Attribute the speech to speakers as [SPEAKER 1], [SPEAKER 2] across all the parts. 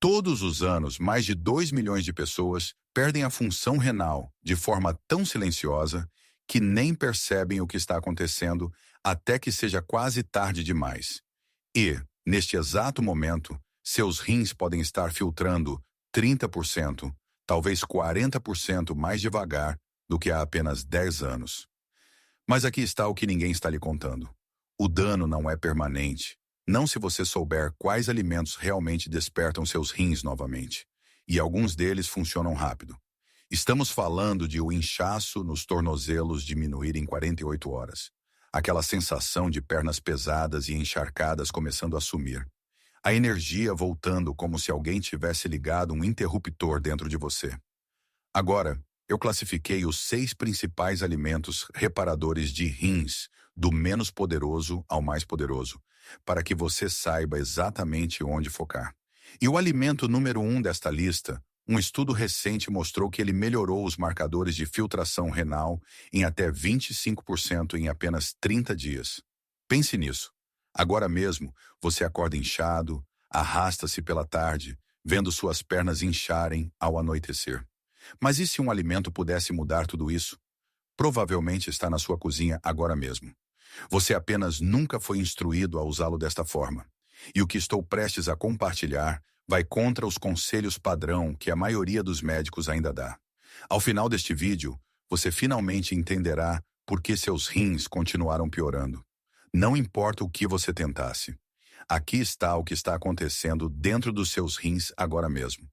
[SPEAKER 1] Todos os anos, mais de 2 milhões de pessoas perdem a função renal de forma tão silenciosa que nem percebem o que está acontecendo até que seja quase tarde demais. E, neste exato momento, seus rins podem estar filtrando 30%, talvez 40% mais devagar do que há apenas 10 anos. Mas aqui está o que ninguém está lhe contando. O dano não é permanente, não se você souber quais alimentos realmente despertam seus rins novamente. E alguns deles funcionam rápido. Estamos falando de o inchaço nos tornozelos diminuir em 48 horas. Aquela sensação de pernas pesadas e encharcadas começando a sumir. A energia voltando como se alguém tivesse ligado um interruptor dentro de você. Agora, eu classifiquei os 6 principais alimentos reparadores de rins, do menos poderoso ao mais poderoso, para que você saiba exatamente onde focar. E o alimento número 1 desta lista, um estudo recente mostrou que ele melhorou os marcadores de filtração renal em até 25% em apenas 30 dias. Pense nisso. Agora mesmo, você acorda inchado, arrasta-se pela tarde, vendo suas pernas incharem ao anoitecer. Mas e se um alimento pudesse mudar tudo isso? Provavelmente está na sua cozinha agora mesmo. Você apenas nunca foi instruído a usá-lo desta forma. E o que estou prestes a compartilhar vai contra os conselhos padrão que a maioria dos médicos ainda dá. Ao final deste vídeo, você finalmente entenderá por que seus rins continuaram piorando. Não importa o que você tentasse. Aqui está o que está acontecendo dentro dos seus rins agora mesmo.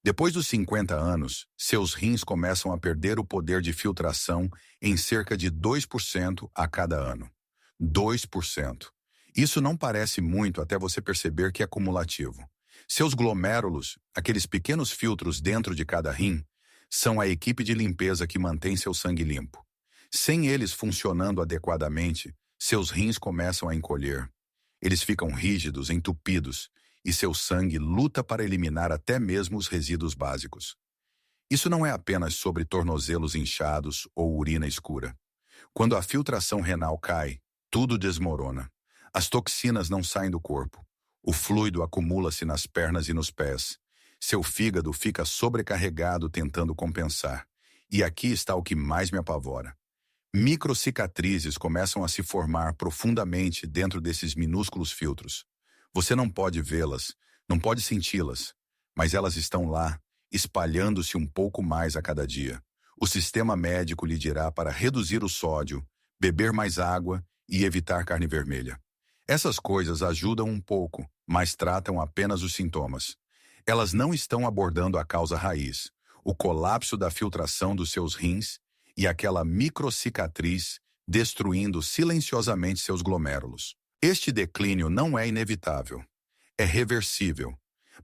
[SPEAKER 1] Depois dos 50 anos, seus rins começam a perder o poder de filtração em cerca de 2% a cada ano. 2%. Isso não parece muito até você perceber que é cumulativo. Seus glomérulos, aqueles pequenos filtros dentro de cada rim, são a equipe de limpeza que mantém seu sangue limpo. Sem eles funcionando adequadamente, seus rins começam a encolher. Eles ficam rígidos, entupidos, e seu sangue luta para eliminar até mesmo os resíduos básicos. Isso não é apenas sobre tornozelos inchados ou urina escura. Quando a filtração renal cai, tudo desmorona. As toxinas não saem do corpo. O fluido acumula-se nas pernas e nos pés. Seu fígado fica sobrecarregado tentando compensar. E aqui está o que mais me apavora. Microcicatrizes começam a se formar profundamente dentro desses minúsculos filtros. Você não pode vê-las, não pode senti-las, mas elas estão lá, espalhando-se um pouco mais a cada dia. O sistema médico lhe dirá para reduzir o sódio, beber mais água e evitar carne vermelha. Essas coisas ajudam um pouco, mas tratam apenas os sintomas. Elas não estão abordando a causa raiz, o colapso da filtração dos seus rins e aquela microcicatriz destruindo silenciosamente seus glomérulos. Este declínio não é inevitável, é reversível,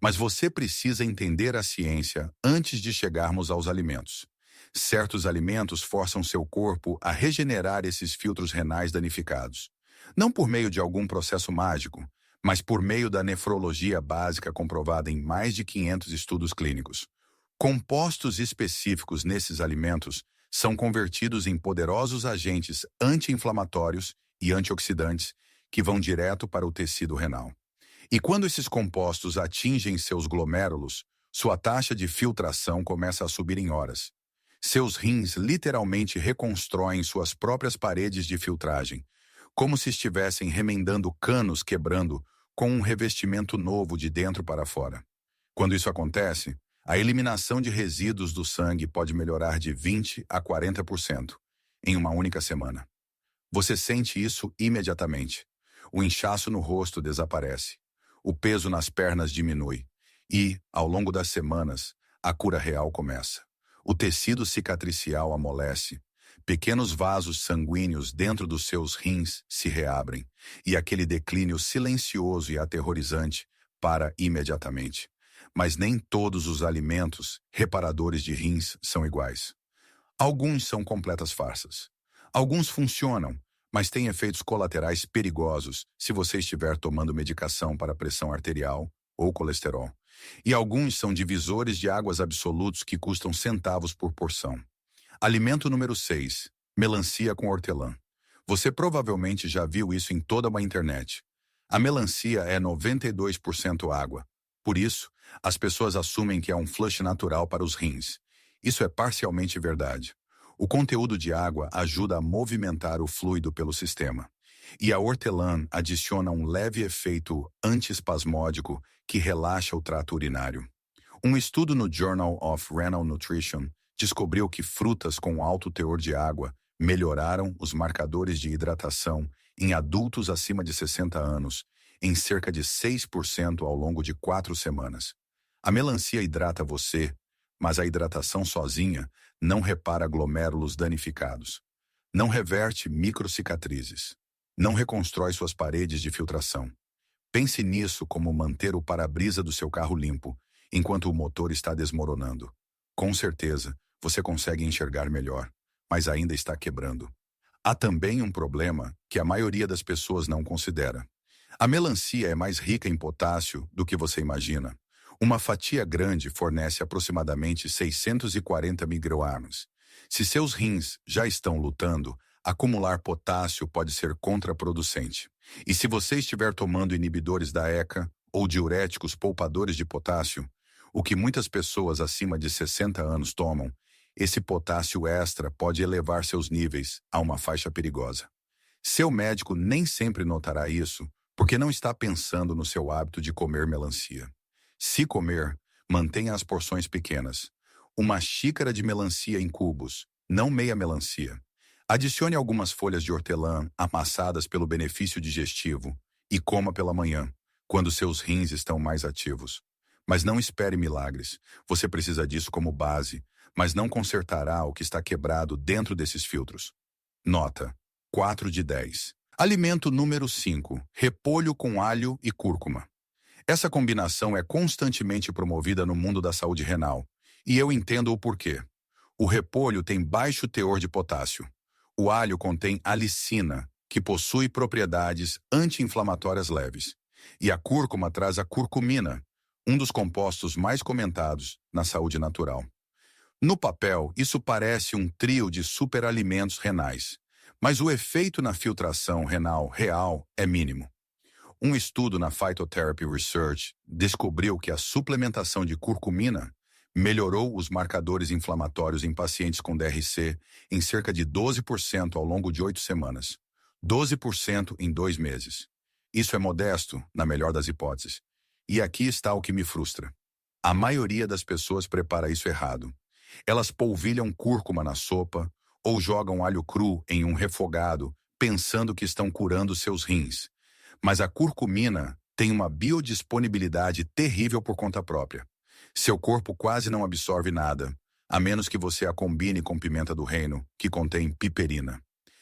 [SPEAKER 1] mas você precisa entender a ciência antes de chegarmos aos alimentos. Certos alimentos forçam seu corpo a regenerar esses filtros renais danificados. Não por meio de algum processo mágico, mas por meio da nefrologia básica comprovada em mais de 500 estudos clínicos. Compostos específicos nesses alimentos são convertidos em poderosos agentes anti-inflamatórios e antioxidantes que vão direto para o tecido renal. E quando esses compostos atingem seus glomérulos, sua taxa de filtração começa a subir em horas. Seus rins literalmente reconstroem suas próprias paredes de filtragem, como se estivessem remendando canos quebrando com um revestimento novo de dentro para fora. Quando isso acontece, a eliminação de resíduos do sangue pode melhorar de 20% a 40% em uma única semana. Você sente isso imediatamente. O inchaço no rosto desaparece. O peso nas pernas diminui. E, ao longo das semanas, a cura real começa. O tecido cicatricial amolece. Pequenos vasos sanguíneos dentro dos seus rins se reabrem. E aquele declínio silencioso e aterrorizante para imediatamente. Mas nem todos os alimentos reparadores de rins são iguais. Alguns são completas farsas. Alguns funcionam, mas têm efeitos colaterais perigosos se você estiver tomando medicação para pressão arterial ou colesterol. E alguns são divisores de águas absolutos que custam centavos por porção. Alimento número 6. Melancia com hortelã. Você provavelmente já viu isso em toda a internet. A melancia é 92% água. Por isso, As pessoas assumem que é um flush natural para os rins. Isso é parcialmente verdade. O conteúdo de água ajuda a movimentar o fluido pelo sistema. E a hortelã adiciona um leve efeito antiespasmódico que relaxa o trato urinário. Um estudo no Journal of Renal Nutrition descobriu que frutas com alto teor de água melhoraram os marcadores de hidratação em adultos acima de 60 anos em cerca de 6% ao longo de 4 semanas. A melancia hidrata você, mas a hidratação sozinha não repara glomérulos danificados, não reverte microcicatrizes, não reconstrói suas paredes de filtração. Pense nisso como manter o para-brisa do seu carro limpo enquanto o motor está desmoronando. Com certeza, você consegue enxergar melhor, mas ainda está quebrando. Há também um problema que a maioria das pessoas não considera. A melancia é mais rica em potássio do que você imagina. Uma fatia grande fornece aproximadamente 640 microgramas. Se seus rins já estão lutando, acumular potássio pode ser contraproducente. E se você estiver tomando inibidores da ECA ou diuréticos poupadores de potássio, o que muitas pessoas acima de 60 anos tomam, esse potássio extra pode elevar seus níveis a uma faixa perigosa. Seu médico nem sempre notará isso, porque não está pensando no seu hábito de comer melancia. Se comer, mantenha as porções pequenas. Uma xícara de melancia em cubos, não meia melancia. Adicione algumas folhas de hortelã amassadas pelo benefício digestivo e coma pela manhã, quando seus rins estão mais ativos. Mas não espere milagres. Você precisa disso como base, mas não consertará o que está quebrado dentro desses filtros. Nota: 4 de 10. Alimento número 5. Repolho com alho e cúrcuma. Essa combinação é constantemente promovida no mundo da saúde renal, e eu entendo o porquê. O repolho tem baixo teor de potássio. O alho contém alicina, que possui propriedades anti-inflamatórias leves. E a cúrcuma traz a curcumina, um dos compostos mais comentados na saúde natural. No papel, isso parece um trio de superalimentos renais, mas o efeito na filtração renal real é mínimo. Um estudo na Phytotherapy Research descobriu que a suplementação de curcumina melhorou os marcadores inflamatórios em pacientes com DRC em cerca de 12% ao longo de 8 semanas. 12% em 2 meses. Isso é modesto, na melhor das hipóteses. E aqui está o que me frustra. A maioria das pessoas prepara isso errado. Elas polvilham cúrcuma na sopa ou jogam alho cru em um refogado, pensando que estão curando seus rins. Mas a curcumina tem uma biodisponibilidade terrível por conta própria. Seu corpo quase não absorve nada, a menos que você a combine com pimenta do reino, que contém piperina.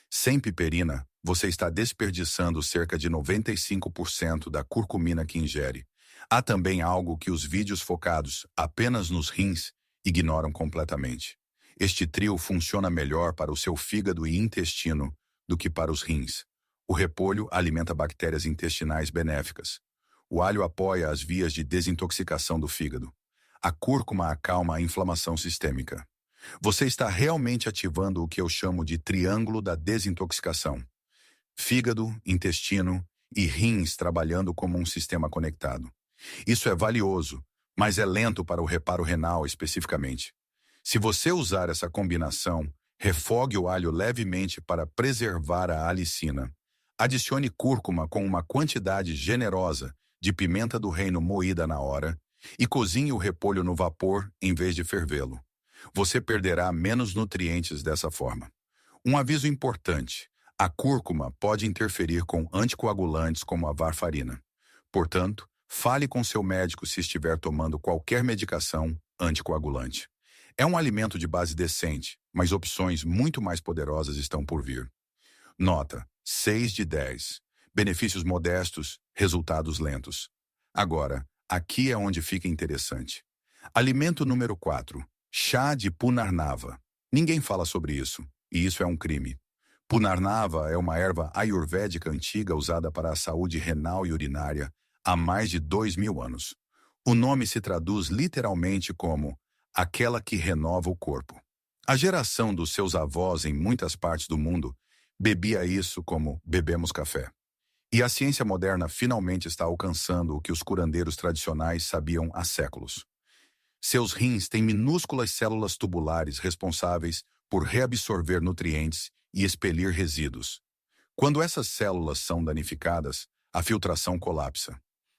[SPEAKER 1] Sem piperina, você está desperdiçando cerca de 95% da curcumina que ingere. Há também algo que os vídeos focados apenas nos rins ignoram completamente. Este trio funciona melhor para o seu fígado e intestino do que para os rins. O repolho alimenta bactérias intestinais benéficas. O alho apoia as vias de desintoxicação do fígado. A cúrcuma acalma a inflamação sistêmica. Você está realmente ativando o que eu chamo de triângulo da desintoxicação. Fígado, intestino e rins trabalhando como um sistema conectado. Isso é valioso, mas é lento para o reparo renal especificamente. Se você usar essa combinação, refogue o alho levemente para preservar a alicina. Adicione cúrcuma com uma quantidade generosa de pimenta do reino moída na hora e cozinhe o repolho no vapor em vez de fervê-lo. Você perderá menos nutrientes dessa forma. Um aviso importante: a cúrcuma pode interferir com anticoagulantes como a varfarina. Portanto, fale com seu médico se estiver tomando qualquer medicação anticoagulante. É um alimento de base decente, mas opções muito mais poderosas estão por vir. Nota: 6 de 10. Benefícios modestos, resultados lentos. Agora, aqui é onde fica interessante. Alimento número 4. Chá de Punarnava. Ninguém fala sobre isso, e isso é um crime. Punarnava é uma erva ayurvédica antiga usada para a saúde renal e urinária há mais de 2.000 anos. O nome se traduz literalmente como aquela que renova o corpo. A geração dos seus avós em muitas partes do mundo bebia isso como bebemos café. E a ciência moderna finalmente está alcançando o que os curandeiros tradicionais sabiam há séculos. Seus rins têm minúsculas células tubulares responsáveis por reabsorver nutrientes e expelir resíduos. Quando essas células são danificadas, a filtração colapsa.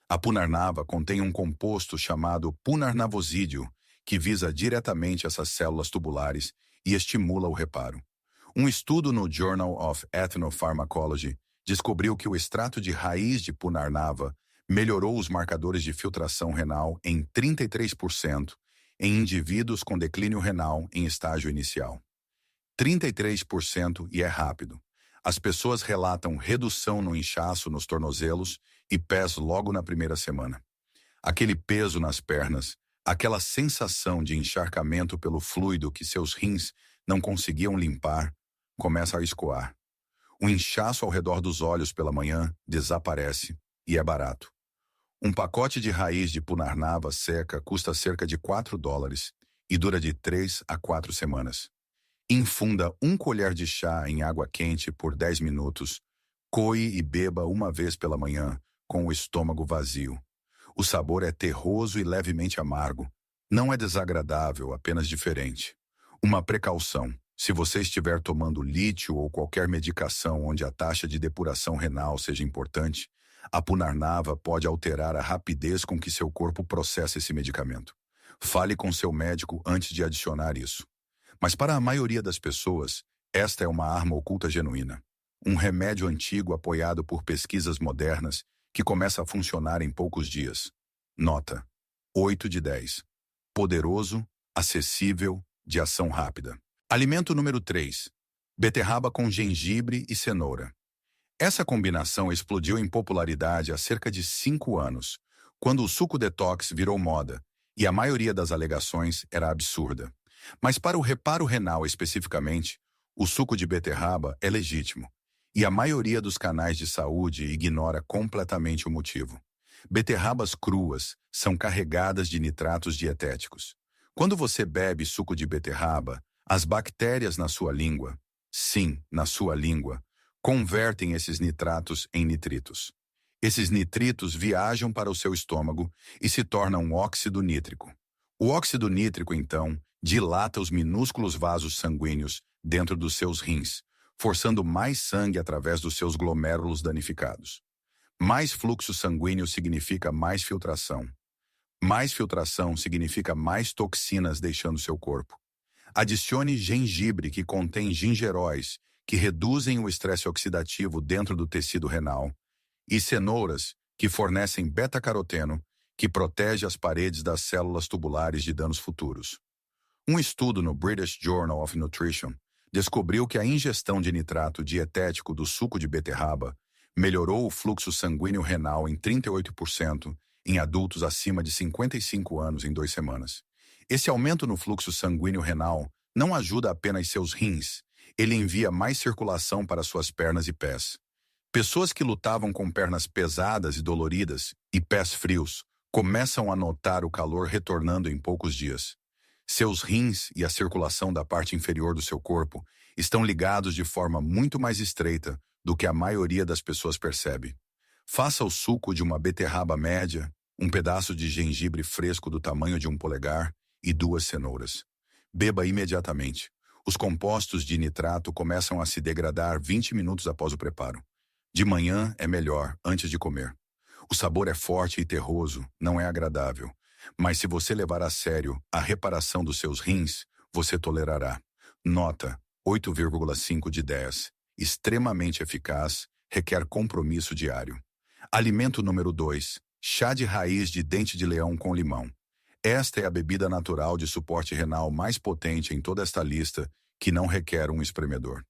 [SPEAKER 1] A punarnava contém um composto chamado punarnavosídeo, que visa diretamente essas células tubulares e estimula o reparo. Um estudo no Journal of Ethnopharmacology descobriu que o extrato de raiz de punarnava melhorou os marcadores de filtração renal em 33% em indivíduos com declínio renal em estágio inicial. 33% e é rápido. As pessoas relatam redução no inchaço nos tornozelos e pés logo na primeira semana. Aquele peso nas pernas, aquela sensação de encharcamento pelo fluido que seus rins não conseguiam limpar, começa a escoar. O inchaço ao redor dos olhos pela manhã desaparece e é barato. Um pacote de raiz de punarnava seca custa cerca de $4 e dura de 3 a 4 semanas. Infunda 1 colher de chá em água quente por 10 minutos, coe e beba uma vez pela manhã, com o estômago vazio. O sabor é terroso e levemente amargo. Não é desagradável, apenas diferente. Uma precaução: se você estiver tomando lítio ou qualquer medicação onde a taxa de depuração renal seja importante, a punarnava pode alterar a rapidez com que seu corpo processa esse medicamento. Fale com seu médico antes de adicionar isso. Mas para a maioria das pessoas, esta é uma arma oculta genuína. Um remédio antigo apoiado por pesquisas modernas que começa a funcionar em poucos dias. Nota: 8 de 10. Poderoso, acessível, de ação rápida. Alimento número 3. Beterraba com gengibre e cenoura. Essa combinação explodiu em popularidade há cerca de 5 anos, quando o suco detox virou moda, e a maioria das alegações era absurda. Mas para o reparo renal especificamente, o suco de beterraba é legítimo, e a maioria dos canais de saúde ignora completamente o motivo. Beterrabas cruas são carregadas de nitratos dietéticos. Quando você bebe suco de beterraba, as bactérias na sua língua, sim, na sua língua, convertem esses nitratos em nitritos. Esses nitritos viajam para o seu estômago e se tornam óxido nítrico. O óxido nítrico, então, dilata os minúsculos vasos sanguíneos dentro dos seus rins, forçando mais sangue através dos seus glomérulos danificados. Mais fluxo sanguíneo significa mais filtração. Mais filtração significa mais toxinas deixando seu corpo. Adicione gengibre, que contém gingeróis, que reduzem o estresse oxidativo dentro do tecido renal, e cenouras, que fornecem beta-caroteno, que protege as paredes das células tubulares de danos futuros. Um estudo no British Journal of Nutrition descobriu que a ingestão de nitrato dietético do suco de beterraba melhorou o fluxo sanguíneo renal em 38% em adultos acima de 55 anos em 2 semanas. Esse aumento no fluxo sanguíneo renal não ajuda apenas seus rins, ele envia mais circulação para suas pernas e pés. Pessoas que lutavam com pernas pesadas e doloridas e pés frios começam a notar o calor retornando em poucos dias. Seus rins e a circulação da parte inferior do seu corpo estão ligados de forma muito mais estreita do que a maioria das pessoas percebe. Faça o suco de uma beterraba média, um pedaço de gengibre fresco do tamanho de um polegar e 2 cenouras. Beba imediatamente. Os compostos de nitrato começam a se degradar 20 minutos após o preparo. De manhã é melhor, antes de comer. O sabor é forte e terroso, não é agradável. Mas se você levar a sério a reparação dos seus rins, você tolerará. Nota: 8,5 de 10. Extremamente eficaz, requer compromisso diário. Alimento número 2. Chá de raiz de dente de leão com limão. Esta é a bebida natural de suporte renal mais potente em toda esta lista, que não requer um espremedor.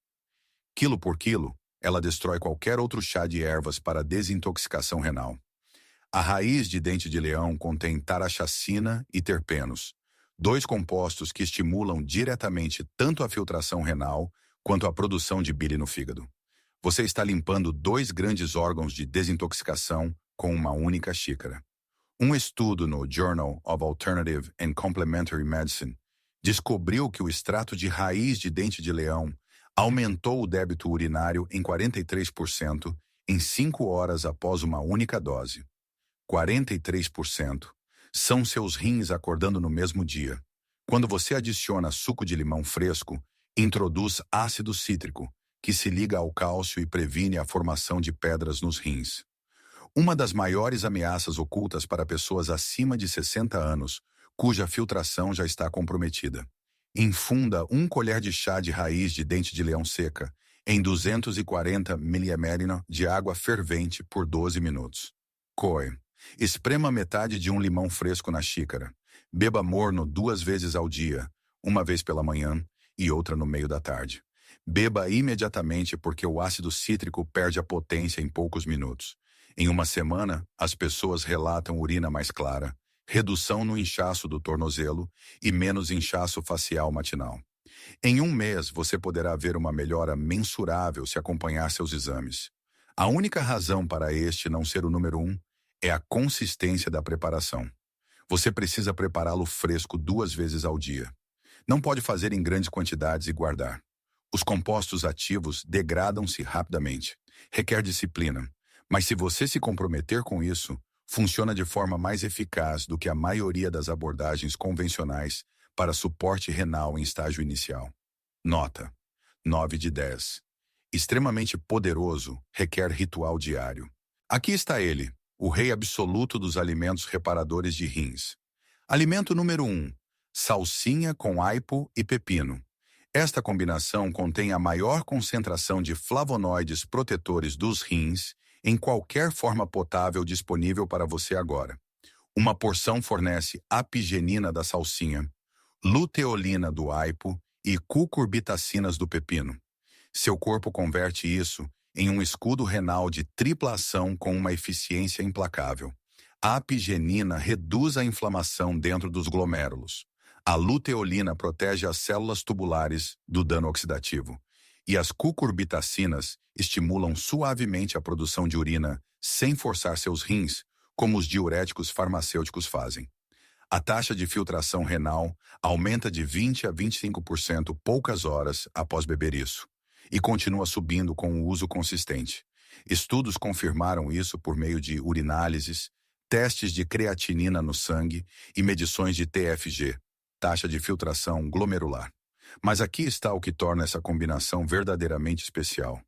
[SPEAKER 1] Quilo por quilo, ela destrói qualquer outro chá de ervas para desintoxicação renal. A raiz de dente de leão contém tarachacina e terpenos, 2 compostos que estimulam diretamente tanto a filtração renal quanto a produção de bile no fígado. Você está limpando 2 grandes órgãos de desintoxicação com uma única xícara. Um estudo no Journal of Alternative and Complementary Medicine descobriu que o extrato de raiz de dente de leão aumentou o débito urinário em 43% em 5 horas após uma única dose. 43% são seus rins acordando no mesmo dia. Quando você adiciona suco de limão fresco, introduz ácido cítrico, que se liga ao cálcio e previne a formação de pedras nos rins. Uma das maiores ameaças ocultas para pessoas acima de 60 anos, cuja filtração já está comprometida. Infunda 1 colher de chá de raiz de dente de leão seca em 240 ml de água fervente por 12 minutos. Coe. Esprema metade de um limão fresco na xícara. Beba morno 2 vezes ao dia, uma vez pela manhã e outra no meio da tarde. Beba imediatamente porque o ácido cítrico perde a potência em poucos minutos. Em uma semana, as pessoas relatam urina mais clara, redução no inchaço do tornozelo e menos inchaço facial matinal. Em um mês, você poderá ver uma melhora mensurável se acompanhar seus exames. A única razão para este não ser o número 1 é a consistência da preparação. Você precisa prepará-lo fresco 2 vezes ao dia. Não pode fazer em grandes quantidades e guardar. Os compostos ativos degradam-se rapidamente. Requer disciplina. Mas se você se comprometer com isso, funciona de forma mais eficaz do que a maioria das abordagens convencionais para suporte renal em estágio inicial. Nota: 9 de 10. Extremamente poderoso, requer ritual diário. Aqui está ele, o rei absoluto dos alimentos reparadores de rins. Alimento número 1. Salsinha com aipo e pepino. Esta combinação contém a maior concentração de flavonoides protetores dos rins em qualquer forma potável disponível para você agora. Uma porção fornece apigenina da salsinha, luteolina do aipo e cucurbitacinas do pepino. Seu corpo converte isso em um escudo renal de tripla ação com uma eficiência implacável. A apigenina reduz a inflamação dentro dos glomérulos. A luteolina protege as células tubulares do dano oxidativo. E as cucurbitacinas estimulam suavemente a produção de urina sem forçar seus rins, como os diuréticos farmacêuticos fazem. A taxa de filtração renal aumenta de 20 a 25% poucas horas após beber isso, e continua subindo com o uso consistente. Estudos confirmaram isso por meio de urinálises, testes de creatinina no sangue e medições de TFG, taxa de filtração glomerular. Mas aqui está o que torna essa combinação verdadeiramente especial.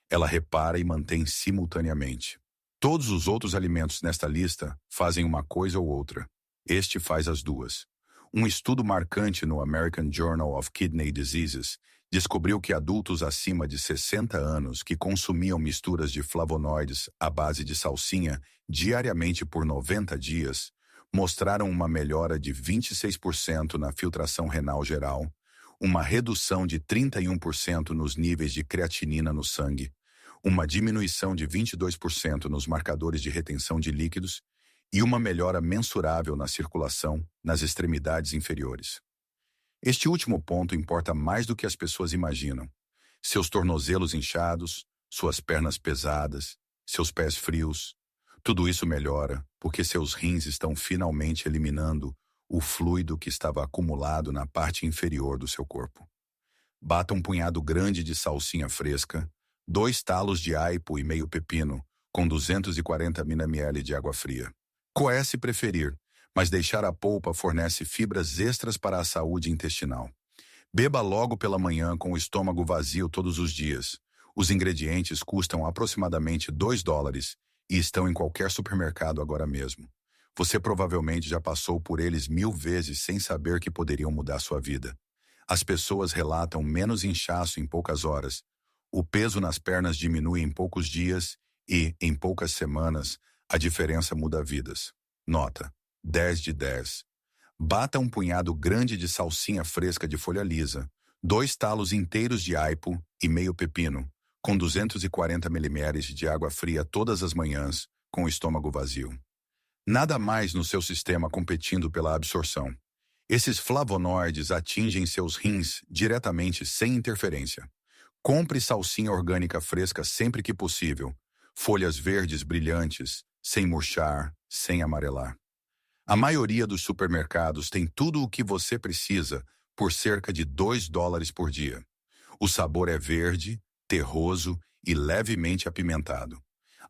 [SPEAKER 1] Ela repara e mantém simultaneamente. Todos os outros alimentos nesta lista fazem uma coisa ou outra. Este faz as duas. Um estudo marcante no American Journal of Kidney Diseases descobriu que adultos acima de 60 anos que consumiam misturas de flavonoides à base de salsinha diariamente por 90 dias mostraram uma melhora de 26% na filtração renal geral, uma redução de 31% nos níveis de creatinina no sangue, uma diminuição de 22% nos marcadores de retenção de líquidos e uma melhora mensurável na circulação nas extremidades inferiores. Este último ponto importa mais do que as pessoas imaginam. Seus tornozelos inchados, suas pernas pesadas, seus pés frios, tudo isso melhora porque seus rins estão finalmente eliminando o fluido que estava acumulado na parte inferior do seu corpo. Bata um punhado grande de salsinha fresca, 2 talos de aipo e meio pepino, com 240 ml de água fria. Coe se preferir, mas deixar a polpa fornece fibras extras para a saúde intestinal. Beba logo pela manhã com o estômago vazio todos os dias. Os ingredientes custam aproximadamente $2 e estão em qualquer supermercado agora mesmo. Você provavelmente já passou por eles 1000 vezes sem saber que poderiam mudar sua vida. As pessoas relatam menos inchaço em poucas horas. O peso nas pernas diminui em poucos dias e, em poucas semanas, a diferença muda vidas. Nota: 10 de 10. Bata um punhado grande de salsinha fresca de folha lisa, 2 talos inteiros de aipo e meio pepino, com 240 ml de água fria todas as manhãs, com o estômago vazio. Nada mais no seu sistema competindo pela absorção. Esses flavonoides atingem seus rins diretamente sem interferência. Compre salsinha orgânica fresca sempre que possível. Folhas verdes brilhantes, sem murchar, sem amarelar. A maioria dos supermercados tem tudo o que você precisa por cerca de $2 por dia. O sabor é verde, terroso e levemente apimentado.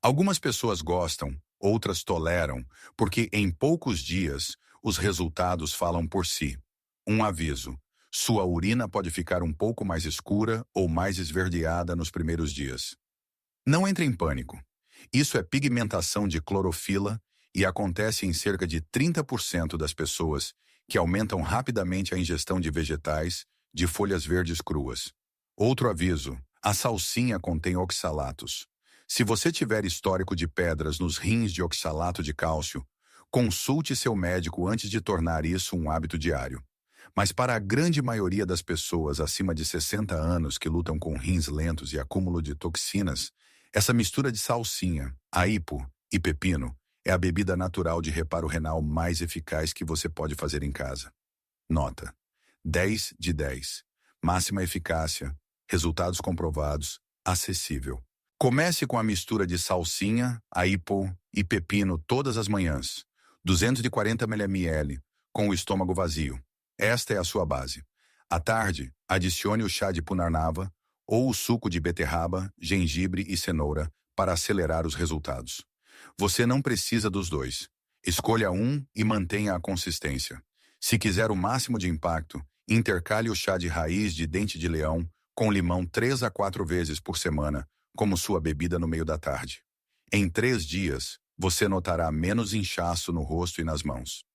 [SPEAKER 1] Algumas pessoas gostam, outras toleram, porque em poucos dias os resultados falam por si. Um aviso: sua urina pode ficar um pouco mais escura ou mais esverdeada nos primeiros dias. Não entre em pânico. Isso é pigmentação de clorofila e acontece em cerca de 30% das pessoas, que aumentam rapidamente a ingestão de vegetais, de folhas verdes cruas. Outro aviso: a salsinha contém oxalatos. Se você tiver histórico de pedras nos rins de oxalato de cálcio, consulte seu médico antes de tornar isso um hábito diário. Mas para a grande maioria das pessoas acima de 60 anos que lutam com rins lentos e acúmulo de toxinas, essa mistura de salsinha, aipo e pepino é a bebida natural de reparo renal mais eficaz que você pode fazer em casa. Nota: 10 de 10. Máxima eficácia, resultados comprovados, acessível. Comece com a mistura de salsinha, aipo e pepino todas as manhãs, 240 ml, com o estômago vazio. Esta é a sua base. À tarde, adicione o chá de punarnava ou o suco de beterraba, gengibre e cenoura para acelerar os resultados. Você não precisa dos dois. Escolha um e mantenha a consistência. Se quiser o máximo de impacto, intercale o chá de raiz de dente de leão com limão 3 a 4 vezes por semana, como sua bebida no meio da tarde. Em 3 dias, você notará menos inchaço no rosto e nas mãos.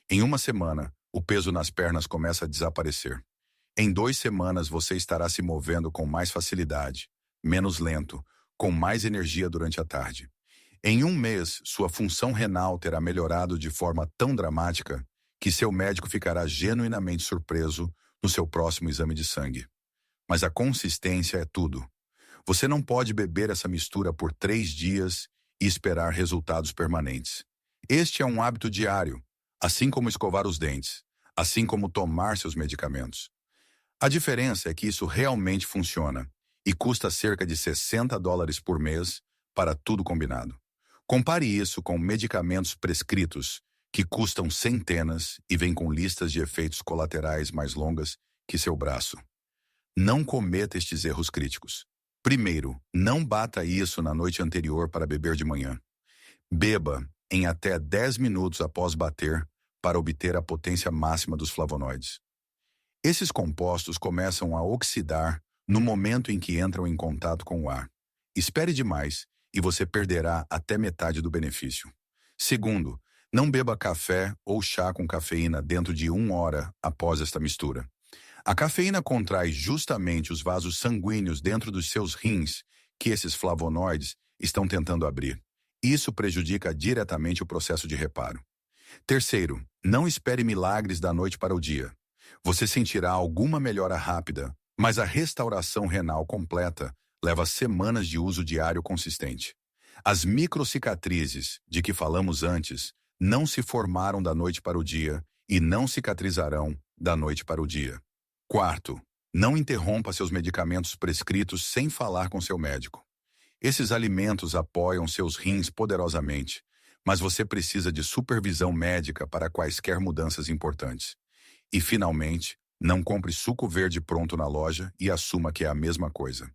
[SPEAKER 1] Em uma semana, o peso nas pernas começa a desaparecer. Em 2 semanas, você estará se movendo com mais facilidade, menos lento, com mais energia durante a tarde. Em 1 mês, sua função renal terá melhorado de forma tão dramática que seu médico ficará genuinamente surpreso no seu próximo exame de sangue. Mas a consistência é tudo. Você não pode beber essa mistura por 3 dias e esperar resultados permanentes. Este é um hábito diário, assim como escovar os dentes, assim como tomar seus medicamentos. A diferença é que isso realmente funciona e custa cerca de $60 por mês para tudo combinado. Compare isso com medicamentos prescritos, que custam centenas e vêm com listas de efeitos colaterais mais longas que seu braço. Não cometa estes erros críticos. Primeiro, não bata isso na noite anterior para beber de manhã. Beba em até 10 minutos após bater para obter a potência máxima dos flavonoides. Esses compostos começam a oxidar no momento em que entram em contato com o ar. Espere demais e você perderá até metade do benefício. Segundo, não beba café ou chá com cafeína dentro de 1 hora após esta mistura. A cafeína contrai justamente os vasos sanguíneos dentro dos seus rins que esses flavonoides estão tentando abrir. Isso prejudica diretamente o processo de reparo. Terceiro, não espere milagres da noite para o dia. Você sentirá alguma melhora rápida, mas a restauração renal completa leva semanas de uso diário consistente. As microcicatrizes de que falamos antes não se formaram da noite para o dia e não cicatrizarão da noite para o dia. Quarto, não interrompa seus medicamentos prescritos sem falar com seu médico. Esses alimentos apoiam seus rins poderosamente, mas você precisa de supervisão médica para quaisquer mudanças importantes. E, finalmente, não compre suco verde pronto na loja e assuma que é a mesma coisa.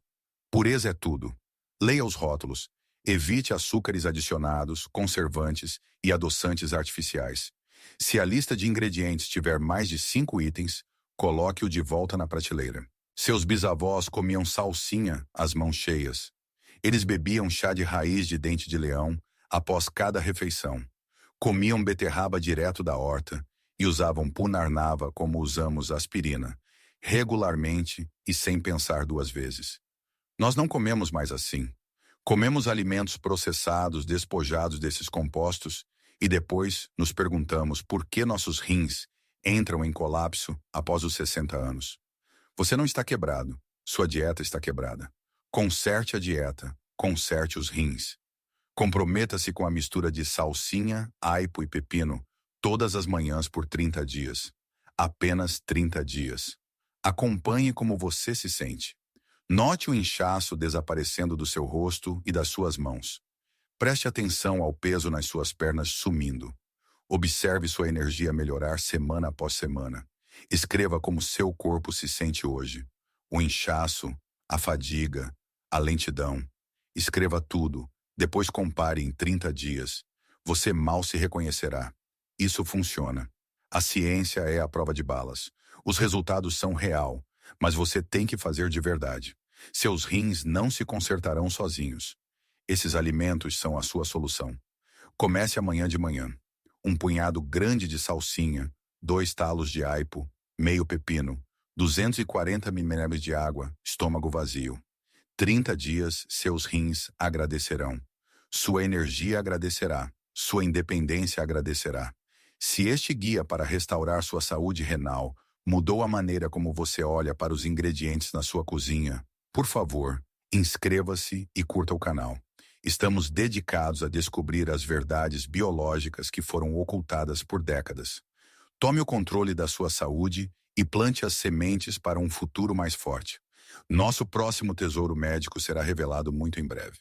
[SPEAKER 1] Pureza é tudo. Leia os rótulos. Evite açúcares adicionados, conservantes e adoçantes artificiais. Se a lista de ingredientes tiver mais de 5 itens, coloque-o de volta na prateleira. Seus bisavós comiam salsinha às mãos cheias. Eles bebiam chá de raiz de dente de leão após cada refeição. Comiam beterraba direto da horta e usavam punarnava como usamos aspirina, regularmente e sem pensar 2 vezes. Nós não comemos mais assim. Comemos alimentos processados, despojados desses compostos e depois nos perguntamos por que nossos rins entram em colapso após os 60 anos. Você não está quebrado, sua dieta está quebrada. Conserte a dieta, conserte os rins. Comprometa-se com a mistura de salsinha, aipo e pepino todas as manhãs por 30 dias. Apenas 30 dias. Acompanhe como você se sente. Note o inchaço desaparecendo do seu rosto e das suas mãos. Preste atenção ao peso nas suas pernas sumindo. Observe sua energia melhorar semana após semana. Escreva como seu corpo se sente hoje. O inchaço, a fadiga, a lentidão. Escreva tudo, Depois compare em 30 dias. Você mal se reconhecerá. Isso funciona. A ciência é a prova de balas. Os resultados são real, mas você tem que fazer de verdade. Seus rins não se consertarão sozinhos. Esses alimentos são a sua solução. Comece amanhã de manhã. Um punhado grande de salsinha, 2 talos de aipo, meio pepino, 240 ml de água, estômago vazio. 30 dias, seus rins agradecerão. Sua energia agradecerá. Sua independência agradecerá. Se este guia para restaurar sua saúde renal mudou a maneira como você olha para os ingredientes na sua cozinha, por favor, inscreva-se e curta o canal. Estamos dedicados a descobrir as verdades biológicas que foram ocultadas por décadas. Tome o controle da sua saúde e plante as sementes para um futuro mais forte. Nosso próximo tesouro médico será revelado muito em breve.